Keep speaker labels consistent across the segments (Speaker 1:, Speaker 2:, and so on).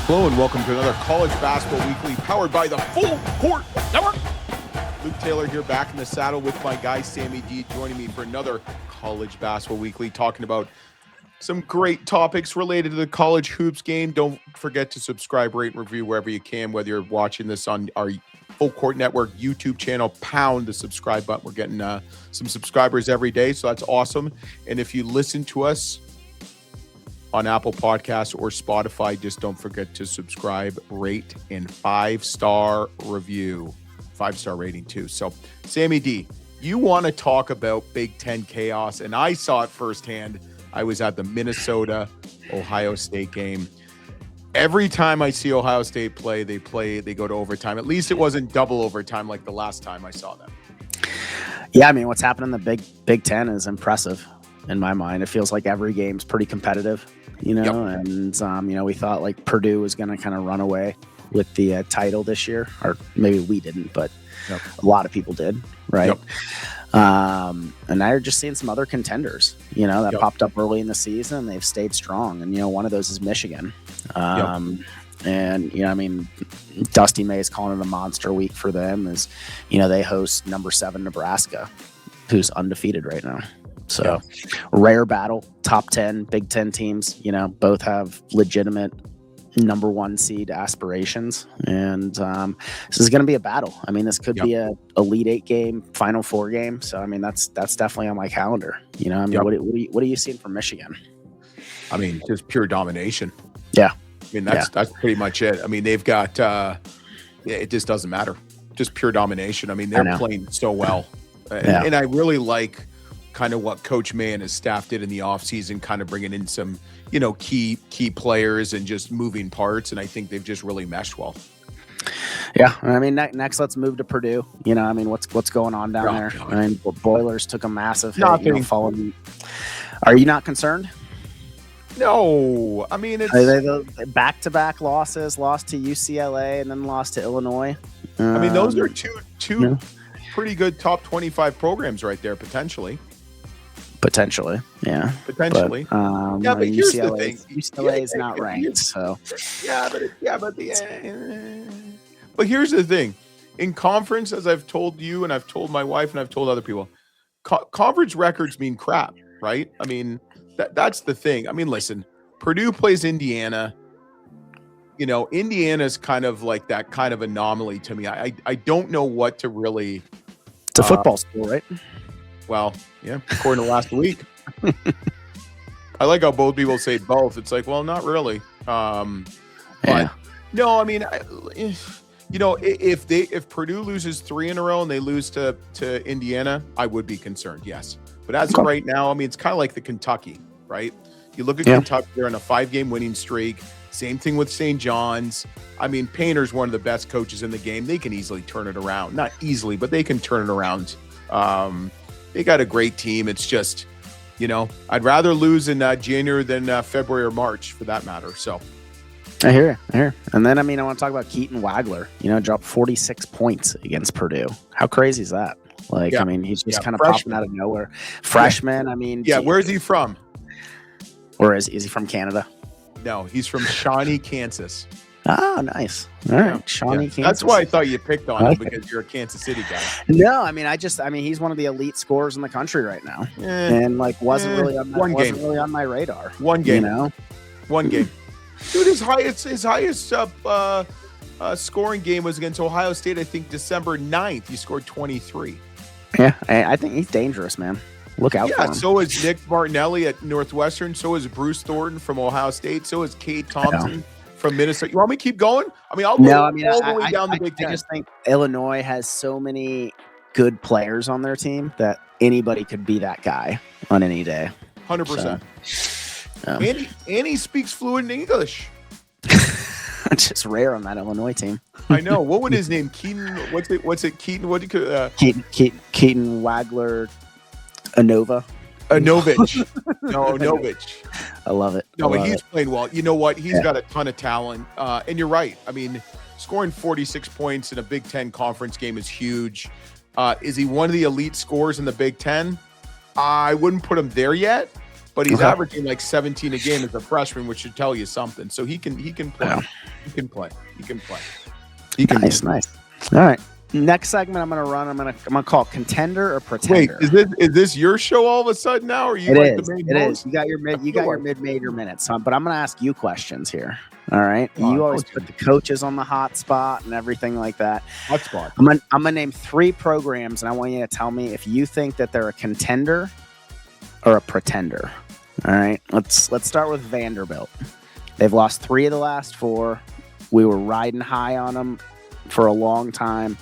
Speaker 1: Hello and welcome to another College Basketball Weekly powered by the Full Court Network. Luke Taylor here, back in the saddle with my guy Sammy D, joining me for another College Basketball Weekly, talking about some great topics related to the college hoops game. Don't forget to subscribe, rate, and review wherever you can, whether you're watching this on our Full Court Network YouTube channel. Pound the subscribe button. We're getting some subscribers every day, so that's awesome. And if you listen to us on Apple Podcasts or Spotify, just don't forget to subscribe, rate, and 5-star review. 5-star rating too. So, Sammy D, you want to talk about Big Ten chaos, and I saw it firsthand. I was at the Minnesota-Ohio State game. Every time I see Ohio State play, they go to overtime. At least it wasn't double overtime like the last time I saw them.
Speaker 2: Yeah, I mean, what's happening in the Big Ten is impressive in my mind. It feels like every game's pretty competitive, and we thought like Purdue was going to kind of run away with the title this year, or maybe we didn't, but a lot of people did, right?
Speaker 1: Yep.
Speaker 2: And now you're just seeing some other contenders, that popped up early in the season. They've stayed strong, and one of those is Michigan. And Dusty May is calling it a monster week for them, as they host number 7 Nebraska, who's undefeated right now. So rare battle, top 10 Big Ten teams, both have legitimate number 1 seed aspirations, and this is going to be a battle. I mean, this could be a Elite 8 game, Final 4 game. So I mean, that's definitely on my calendar. What are you seeing from Michigan?
Speaker 1: I mean, just pure domination.
Speaker 2: Yeah,
Speaker 1: I mean, that's pretty much it. I mean, they've got it just doesn't matter. Just pure domination. I mean, they're playing so well, and I really like kind of what Coach May and his staff did in the offseason, kind of bringing in some, key players and just moving parts. And I think they've just really meshed well.
Speaker 2: Yeah. I mean, next let's move to Purdue. What's going on down there? God. I mean, Boilers took a massive hit, following. Are you not concerned?
Speaker 1: No. I mean, it's
Speaker 2: they back-to-back losses, lost to UCLA and then lost to Illinois.
Speaker 1: I mean, those are two pretty good top 25 programs right there, potentially.
Speaker 2: Potentially.
Speaker 1: But here's
Speaker 2: UCLA,
Speaker 1: the thing.
Speaker 2: UCLA is not ranked, so.
Speaker 1: But here's the thing. In conference, as I've told you and I've told my wife and I've told other people, conference records mean crap, right? I mean, that's the thing. I mean, listen, Purdue plays Indiana. Indiana's kind of like that kind of anomaly to me. I don't know what to really.
Speaker 2: It's a football school, right?
Speaker 1: Well, yeah, according to last week. I like how both people say both. It's like, well, not really. But no, I mean, if Purdue loses 3 in a row and they lose to Indiana, I would be concerned, yes. But as of right now, I mean, it's kind of like the Kentucky, right? You look at Kentucky, they're on a 5-game winning streak. Same thing with St. John's. I mean, Painter's one of the best coaches in the game. They can easily turn it around. Not easily, but they can turn it around. They got a great team. It's just, I'd rather lose in January than February or March, for that matter. So,
Speaker 2: I hear. And then, I want to talk about Keaton Wagler. Dropped 46 points against Purdue. How crazy is that? I mean, he's just kind of popping out of nowhere. Freshman. I mean,
Speaker 1: where is he from?
Speaker 2: Where is he from? Canada?
Speaker 1: No, he's from Shawnee, Kansas.
Speaker 2: Oh, nice. All right. Shawnee, Kansas.
Speaker 1: That's why I thought you picked on him, because you're a Kansas City guy.
Speaker 2: No, I mean, he's one of the elite scorers in the country right now. And wasn't really on my radar.
Speaker 1: One game. One game. Dude, his highest scoring game was against Ohio State, I think December 9th. He scored 23.
Speaker 2: Yeah, I think he's dangerous, man. Look out for him.
Speaker 1: So is Nick Martinelli at Northwestern. So is Bruce Thornton from Ohio State. So is Kate Thompson from Minnesota. You want me to keep going? I mean, I'll go all the way down the Big Ten.
Speaker 2: I just think Illinois has so many good players on their team that anybody could be that guy on any day.
Speaker 1: 100%. And he speaks fluent English.
Speaker 2: It's just rare on that Illinois team.
Speaker 1: I know. What would his name? Keaton. What's it? Keaton. What do you?
Speaker 2: Keaton Wagler. Anovich.
Speaker 1: No, Anovich.
Speaker 2: I love it.
Speaker 1: No, but he's playing well. You know what? He's got a ton of talent. And you're right. I mean, scoring 46 points in a Big Ten conference game is huge. Is he one of the elite scorers in the Big Ten? I wouldn't put him there yet, but he's
Speaker 2: Okay.
Speaker 1: averaging like 17 a game as a freshman, which should tell you something. So he can play.
Speaker 2: Yeah.
Speaker 1: He can play. He can play. He can.
Speaker 2: Nice. All right. Next segment I'm gonna run. I'm gonna call Contender or Pretender.
Speaker 1: Wait, is this your show all of a sudden now? Or are you
Speaker 2: It
Speaker 1: the main
Speaker 2: is.
Speaker 1: host?
Speaker 2: You got your mid-major minutes, but I'm gonna ask you questions here. All right.
Speaker 1: Oh,
Speaker 2: You always
Speaker 1: okay.
Speaker 2: put the coaches on the hot spot and everything like that.
Speaker 1: Hot spot.
Speaker 2: I'm gonna name 3 programs, and I want you to tell me if you think that they're a contender or a pretender. All right. Let's start with Vanderbilt. They've lost 3 of the last 4. We were riding high on them for a long time.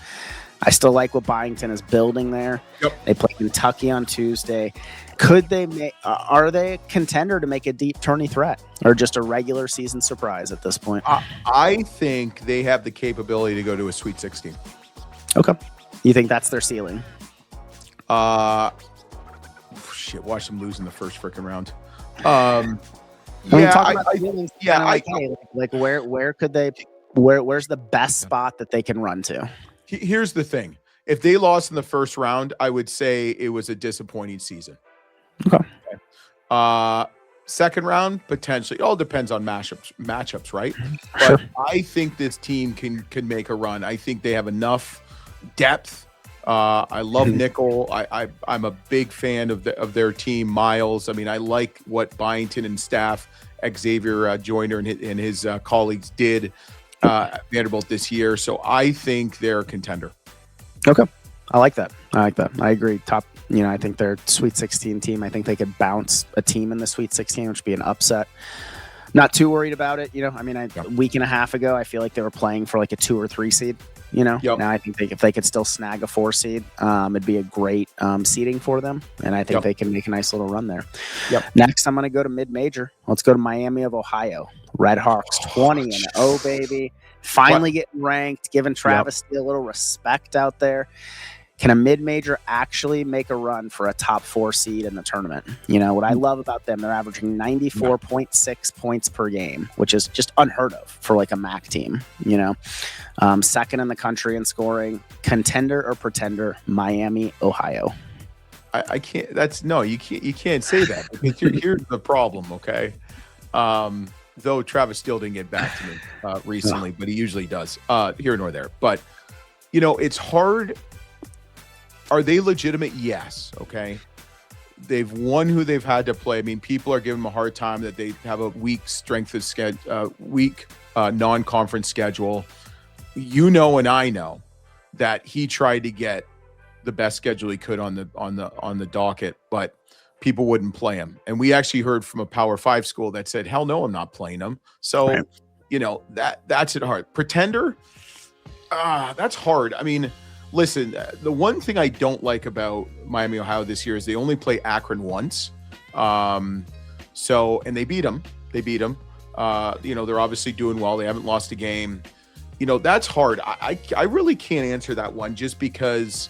Speaker 2: I still like what Byington is building there.
Speaker 1: Yep.
Speaker 2: They play Kentucky on Tuesday. Could they make? Are they a contender to make a deep tourney threat, or just a regular season surprise at this point?
Speaker 1: I think they have the capability to go to a Sweet 16.
Speaker 2: Okay. You think that's their ceiling?
Speaker 1: Shit, watch them lose in the first freaking round.
Speaker 2: Where could they? Where's the best spot that they can run to?
Speaker 1: Here's the thing. If they lost in the first round, I would say it was a disappointing season.
Speaker 2: Okay.
Speaker 1: Second round, potentially. It all depends on matchups, right?
Speaker 2: Sure.
Speaker 1: But I think this team can make a run. I think they have enough depth. I love Nickel. I'm a big fan of their team, Miles. I mean, I like what Byington and staff, Xavier Joyner and his colleagues did at Vanderbilt this year. So I think they're a contender.
Speaker 2: Okay. I like that. I agree. I think they're Sweet 16 team. I think they could bounce a team in the Sweet 16, which would be an upset. Not too worried about it. A week and a half ago, I feel like they were playing for like a 2 or 3 seed. Now I think if they could still snag a 4 seed, it'd be a great seeding for them. And I think they can make a nice little run there.
Speaker 1: Yep.
Speaker 2: Next, I'm going to go to mid-major. Let's go to Miami of Ohio. Red Hawks, 20-0, baby. Finally getting ranked, giving Travis Steele a little respect out there. Can a mid-major actually make a run for a top 4 seed in the tournament? What I love about them, they're averaging 94.6 points per game, which is just unheard of for like a MAC team, second in the country in scoring. Contender or pretender, Miami, Ohio.
Speaker 1: I can't. You can't say that because here's the problem. Okay. Though Travis Steele didn't get back to me recently, but he usually does here nor there. But, it's hard. Are they legitimate? Yes. Okay. They've won who they've had to play. I mean, people are giving them a hard time that they have a weak strength of schedule, weak non-conference schedule. And I know that he tried to get the best schedule he could on the docket, but people wouldn't play him. And we actually heard from a Power 5 school that said, "Hell no, I'm not playing him." So, right. That's it hard. Pretender, that's hard. I mean. Listen, the one thing I don't like about Miami, Ohio this year is they only play Akron once. And they beat them. They're obviously doing well. They haven't lost a game. That's hard. I really can't answer that one just because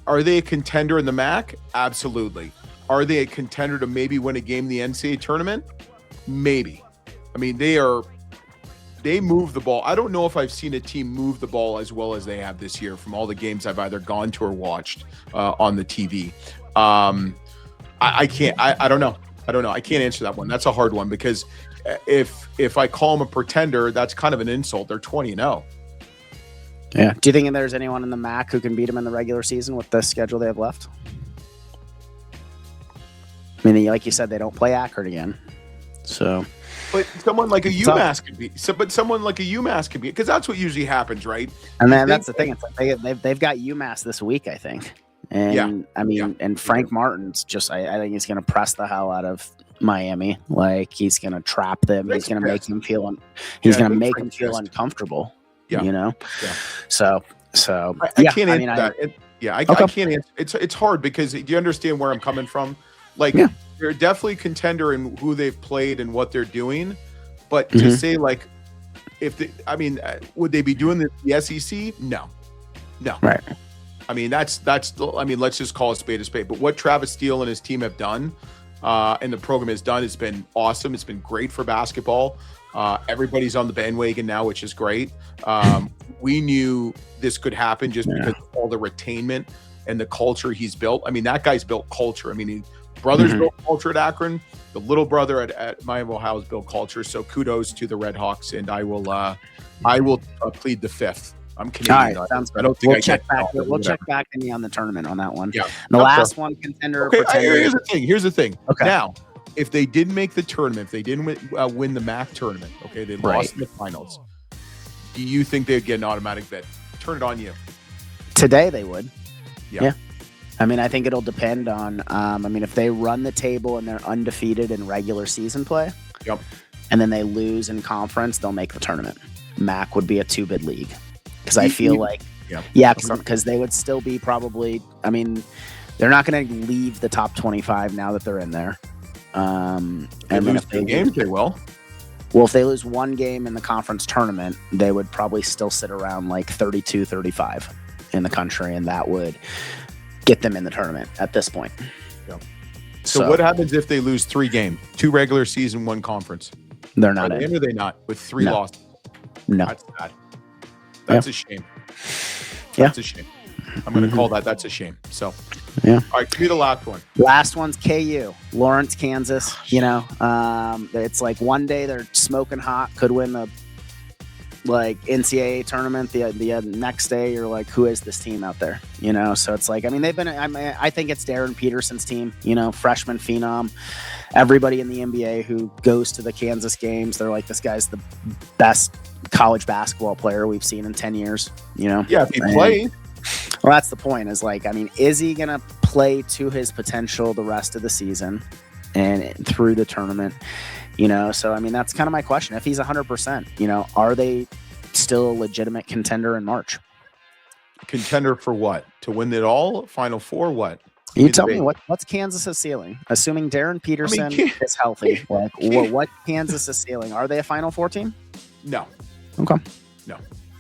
Speaker 1: are they a contender in the MAC? Absolutely. Are they a contender to maybe win a game in the NCAA tournament? Maybe. I mean, they move the ball. I don't know if I've seen a team move the ball as well as they have this year from all the games I've either gone to or watched on the TV. I can't. I don't know. I can't answer that one. That's a hard one because if I call them a pretender, that's kind of an insult. They're 20-0.
Speaker 2: Yeah. Do you think there's anyone in the MAC who can beat them in the regular season with the schedule they have left? I mean, like you said, they don't play Akron again. So.
Speaker 1: But someone like a UMass could be. Because that's what usually happens, right?
Speaker 2: And then that's the thing. It's like they've got UMass this week, I think. And and Frank Martin's I think he's going to press the hell out of Miami. Like he's going to trap them. He's going to make them feel. He's going to make them feel uncomfortable. Yeah. Yeah. So
Speaker 1: I can't answer that. I can't answer. It's hard because do you understand where I'm coming from? Like. Yeah. They're definitely a contender in who they've played and what they're doing, but to say like, would they be doing the SEC? No.
Speaker 2: Right.
Speaker 1: I mean, let's just call a spade a spade. But what Travis Steele and his team have done, and the program has done, has been awesome. It's been great for basketball. Everybody's on the bandwagon now, which is great. We knew this could happen just because of all the retainment and the culture he's built. I mean, that guy's built culture. I mean, he brother's Bill Culture at Akron. The little brother at Miami, Ohio is Bill Culture. So kudos to the Redhawks, and I will plead the fifth. I'm Canadian.
Speaker 2: All right, sounds good.
Speaker 1: I don't think
Speaker 2: We'll check back in on the tournament on that one.
Speaker 1: Yeah.
Speaker 2: The last one, contender.
Speaker 1: Okay, here's the thing.
Speaker 2: Okay.
Speaker 1: Now, if they didn't make the tournament, if they didn't win the MAC tournament, okay, they lost in the finals. Do you think they'd get an automatic bid? Turn it on you.
Speaker 2: Today they would.
Speaker 1: Yeah.
Speaker 2: I mean, I think it'll depend on. If they run the table and they're undefeated in regular season play,
Speaker 1: yep,
Speaker 2: and then they lose in conference, they'll make the tournament. MAC would be a 2-bid league because I feel like, because they would still be probably. I mean, they're not going to leave the top 25 now that they're in there. And
Speaker 1: lose the game, they will.
Speaker 2: Well, if they lose one game in the conference tournament, they would probably still sit around like 32, 35 in the country, and that would get them in the tournament at this point.
Speaker 1: Yep. So what happens if they lose 3 games? 2 regular season, 1 conference?
Speaker 2: They're not in.
Speaker 1: Or are they not with 3 losses?
Speaker 2: No.
Speaker 1: That's sad. That's a shame. That's a shame. I'm going to call that. That's a shame. So, all right, give me the last one.
Speaker 2: Last one's KU, Lawrence, Kansas. It's like one day they're smoking hot, could win the NCAA tournament. The next day you're like, who is this team out there? So it's like, they've been. I think it's Darren Peterson's team. Freshman phenom. Everybody in the NBA who goes to the Kansas games, they're like, this guy's the best college basketball player we've seen in 10 years.
Speaker 1: Yeah, if he plays.
Speaker 2: Well, that's the point. Is he going to play to his potential the rest of the season and through the tournament? So, that's kind of my question. If he's 100%, are they still a legitimate contender in March?
Speaker 1: Contender for what? To win it all? Final Four? What?
Speaker 2: You tell me what's Kansas' ceiling? Assuming Darren Peterson is healthy, what Kansas' ceiling? Are they a Final Four team?
Speaker 1: No.
Speaker 2: Okay.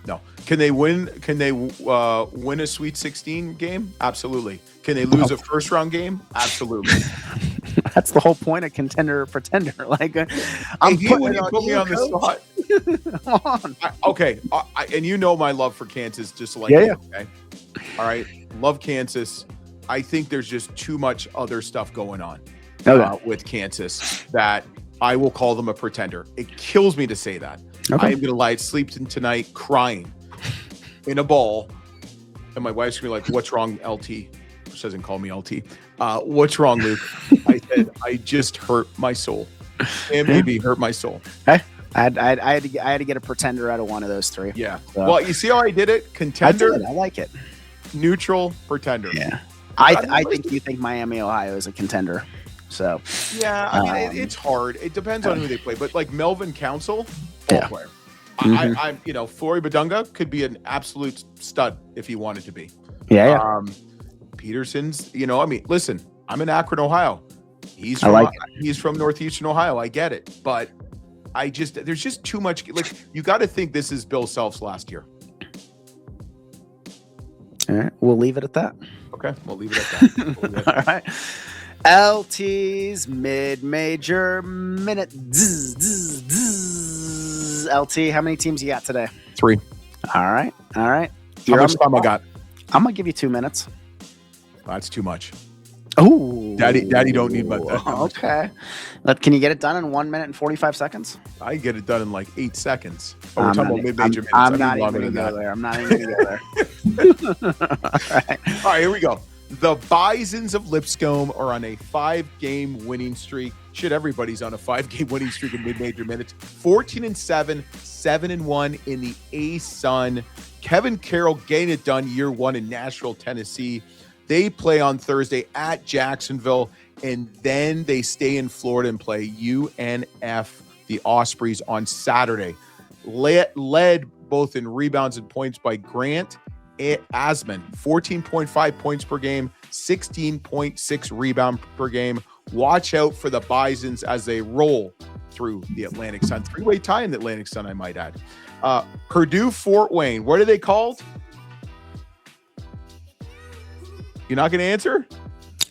Speaker 1: No. Can they win? Can they win a Sweet 16 game? Absolutely. Can they lose a first round game? Absolutely.
Speaker 2: That's the whole point of contender or pretender. I'm putting
Speaker 1: me on the spot.
Speaker 2: Come on.
Speaker 1: Okay. And my love for Kansas, just like
Speaker 2: yeah.
Speaker 1: Okay. All right. Love Kansas. I think there's just too much other stuff going on with Kansas that I will call them a pretender. It kills me to say that. Okay. I am going to lie asleep tonight crying in a ball. And my wife's going to be like, what's wrong, LT? She doesn't call me LT. What's wrong, Luke? I said, I just hurt my soul. And maybe hurt my soul.
Speaker 2: Hey, I had to get a pretender out of one of those 3.
Speaker 1: Yeah. So. Well, you see how I did it? Contender.
Speaker 2: I like it.
Speaker 1: Neutral, pretender.
Speaker 2: Yeah. I think you think Miami, Ohio is a contender. So
Speaker 1: yeah, it's hard. It depends on who they play. But like Melvin Council, ball player. Flory Badunga could be an absolute stud if he wanted to be.
Speaker 2: Yeah.
Speaker 1: Peterson's, listen, I'm in Akron, Ohio. He's from Northeastern Ohio. I get it. But there's just too much. You got to think this is Bill Self's last year.
Speaker 2: All right. We'll leave it at that.
Speaker 1: Okay. We'll leave it at that.
Speaker 2: All right. LT's mid-major minute. LT, how many teams you got today?
Speaker 1: 3.
Speaker 2: All right.
Speaker 1: How much time I got?
Speaker 2: I'm going to give you 2 minutes.
Speaker 1: That's too much.
Speaker 2: Oh,
Speaker 1: Daddy don't need much.
Speaker 2: Okay. Can you get it done in 1 minute and 45 seconds?
Speaker 1: I get it done in like 8 seconds. Oh, we're talking about mid-major minutes.
Speaker 2: I'm not even going to go there. I'm not even going to go there.
Speaker 1: All right, here we go. The Bisons of Lipscomb are on a 5-game winning streak. Shit, everybody's on a 5-game winning streak in mid-major minutes. 14-7, 7-1 in the A-Sun. Kevin Carroll getting it done year 1 in Nashville, Tennessee. They play on Thursday at Jacksonville, and then they stay in Florida and play UNF, the Ospreys, on Saturday. Led both in rebounds and points by Grant Asman, 14.5 points per game, 16.6 rebound per game. Watch out for the Bisons as they roll through the Atlantic Sun. 3-way tie in the Atlantic Sun, I might add. Purdue-Fort Wayne. What are they called? You're not going to answer?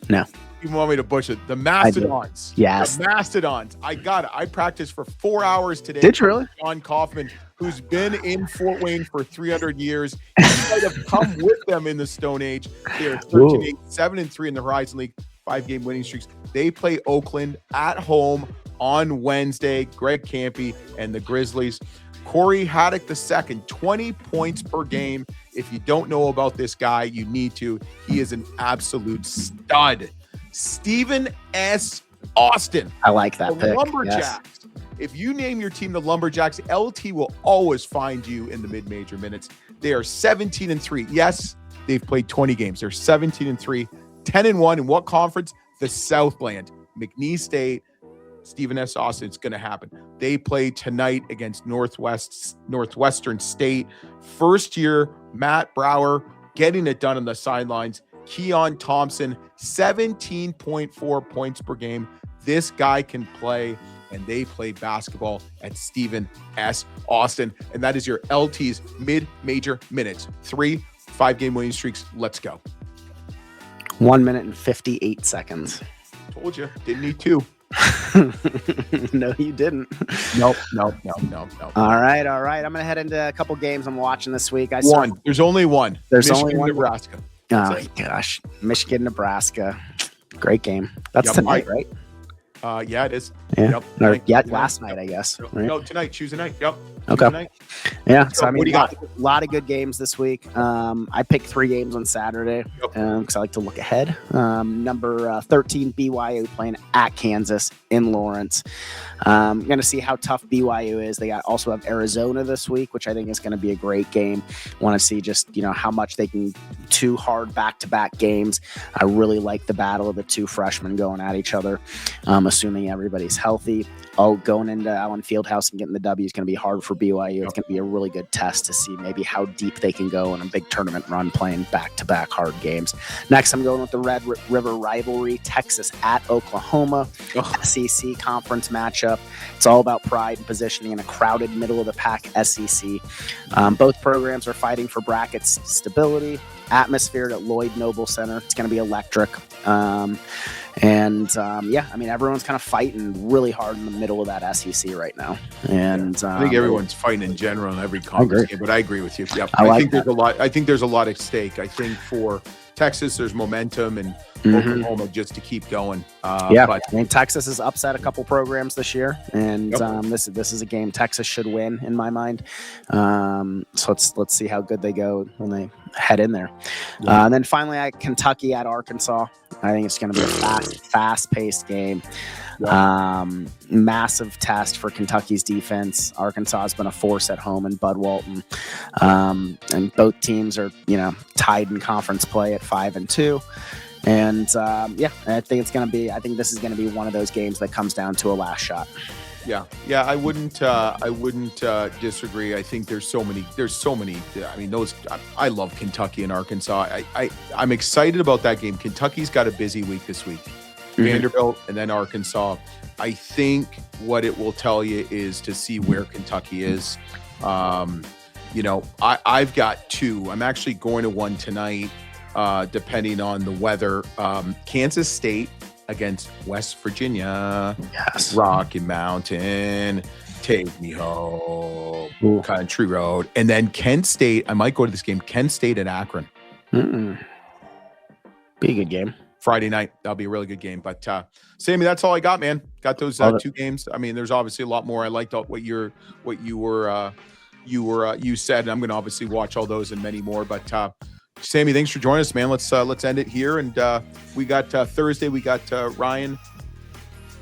Speaker 2: No.
Speaker 1: You want me to butcher it? The Mastodons.
Speaker 2: Yes.
Speaker 1: The Mastodons. I got it. I practiced for 4 hours today.
Speaker 2: Did you really?
Speaker 1: John Kaufman, who's been in Fort Wayne for 300 years. He might have come with them in the Stone Age. They're 13-8, 7-3 in the Horizon League. 5-game winning streaks. They play Oakland at home on Wednesday. Greg Campy and the Grizzlies. Corey Haddock II, 20 points per game. If you don't know about this guy, you need to. He is an absolute stud. Stephen S. Austin.
Speaker 2: I like that pick.
Speaker 1: Lumberjacks.
Speaker 2: Yes.
Speaker 1: If you name your team the Lumberjacks, LT will always find you in the mid-major minutes. They are 17-3. Yes, they've played 20 games. They're 17-3, 10-1. In what conference? The Southland. McNeese State, Stephen S. Austin. It's going to happen. They play tonight against Northwestern State. First year, Matt Brower getting it done on the sidelines. Keon Thompson, 17.4 points per game. This guy can play, and they play basketball at Stephen S. Austin. And that is your LT's mid-major minutes. 3 5-game winning streaks. Let's go.
Speaker 2: 1 minute and 58 seconds.
Speaker 1: Told you. Didn't need 2.
Speaker 2: No, you didn't.
Speaker 1: Nope.
Speaker 2: All right. I'm going to head into a couple games I'm watching this week.
Speaker 1: There's only one.
Speaker 2: There's
Speaker 1: Michigan,
Speaker 2: only one.
Speaker 1: Nebraska.
Speaker 2: Oh, gosh. Michigan, Nebraska. Great game. That's tonight, right?
Speaker 1: Yeah, it is.
Speaker 2: Yeah. Last night, I guess. Right?
Speaker 1: No, tonight, Tuesday night. Yep.
Speaker 2: Okay.
Speaker 1: Tuesday night.
Speaker 2: Yeah. So, I mean,
Speaker 1: what do you got?
Speaker 2: A lot of good games this week. I picked 3 games on Saturday because I like to look ahead. Number 13, BYU playing at Kansas in Lawrence. I'm going to see how tough BYU is. They also have Arizona this week, which I think is going to be a great game. Want to see just, how much they can 2 hard back-to-back games. I really like the battle of the 2 freshmen going at each other, assuming everybody's healthy. Going into Allen Fieldhouse and getting the W is going to be hard for BYU. It's going to be a really good test to see maybe how deep they can go in a big tournament run playing back-to-back hard games. Next, I'm going with the Red River rivalry, Texas at Oklahoma, SEC conference matchup. It's all about pride and positioning in a crowded middle-of-the-pack SEC. Both programs are fighting for brackets stability. Atmosphere at Lloyd Noble Center. It's going to be electric. Everyone's kind of fighting really hard in the middle of that SEC right now. And
Speaker 1: I think everyone's fighting in general in every conference game, but I agree with you. Yep. I think there's a lot at stake. I think for Texas, there's momentum, and Oklahoma just to keep going.
Speaker 2: Texas has upset a couple programs this year, and this is a game Texas should win in my mind. So let's see how good they go when they head in there. And then finally, Kentucky at Arkansas. I think it's going to be a fast-paced game. Massive test for Kentucky's defense. Arkansas has been a force at home in Bud Walton. And both teams are, tied in conference play at 5-2. And I think this is going to be one of those games that comes down to a last shot.
Speaker 1: Yeah, I wouldn't disagree. I think there's so many. I mean, I love Kentucky and Arkansas. I'm excited about that game. Kentucky's got a busy week this week. Vanderbilt and then Arkansas. I think what it will tell you is to see where Kentucky is. I've got 2. I'm actually going to one tonight, depending on the weather. Kansas State against West Virginia.
Speaker 2: Yes.
Speaker 1: Rocky Mountain, take me home. Ooh. Country Road. And then Kent State. I might go to this game. Kent State at Akron.
Speaker 2: Be a good game.
Speaker 1: Friday night. That'll be a really good game. But Sammy, that's all I got, man. Got those 2 games. I mean, there's obviously a lot more. I liked what you said, and I'm going to obviously watch all those and many more. But Sammy, thanks for joining us, man. Let's end it here. And we got Thursday. We got Ryan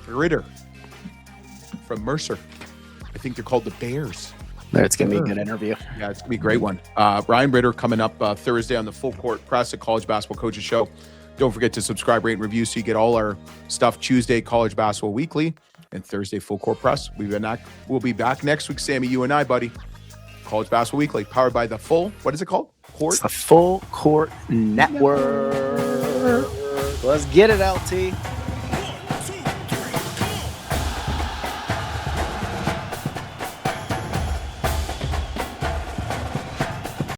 Speaker 1: Ritter from Mercer. I think they're called the Bears.
Speaker 2: It's going to be a good interview.
Speaker 1: Yeah, it's going to be a great one. Ryan Ritter coming up Thursday on the Full Court Press at College Basketball Coaches Show. Don't forget to subscribe, rate, and review so you get all our stuff Tuesday, College Basketball Weekly, and Thursday, Full Court Press. We'll be back next week, Sammy, you and I, buddy. College Basketball Weekly, powered by the what is it called?
Speaker 2: It's the Full Court Network. Let's get it, LT.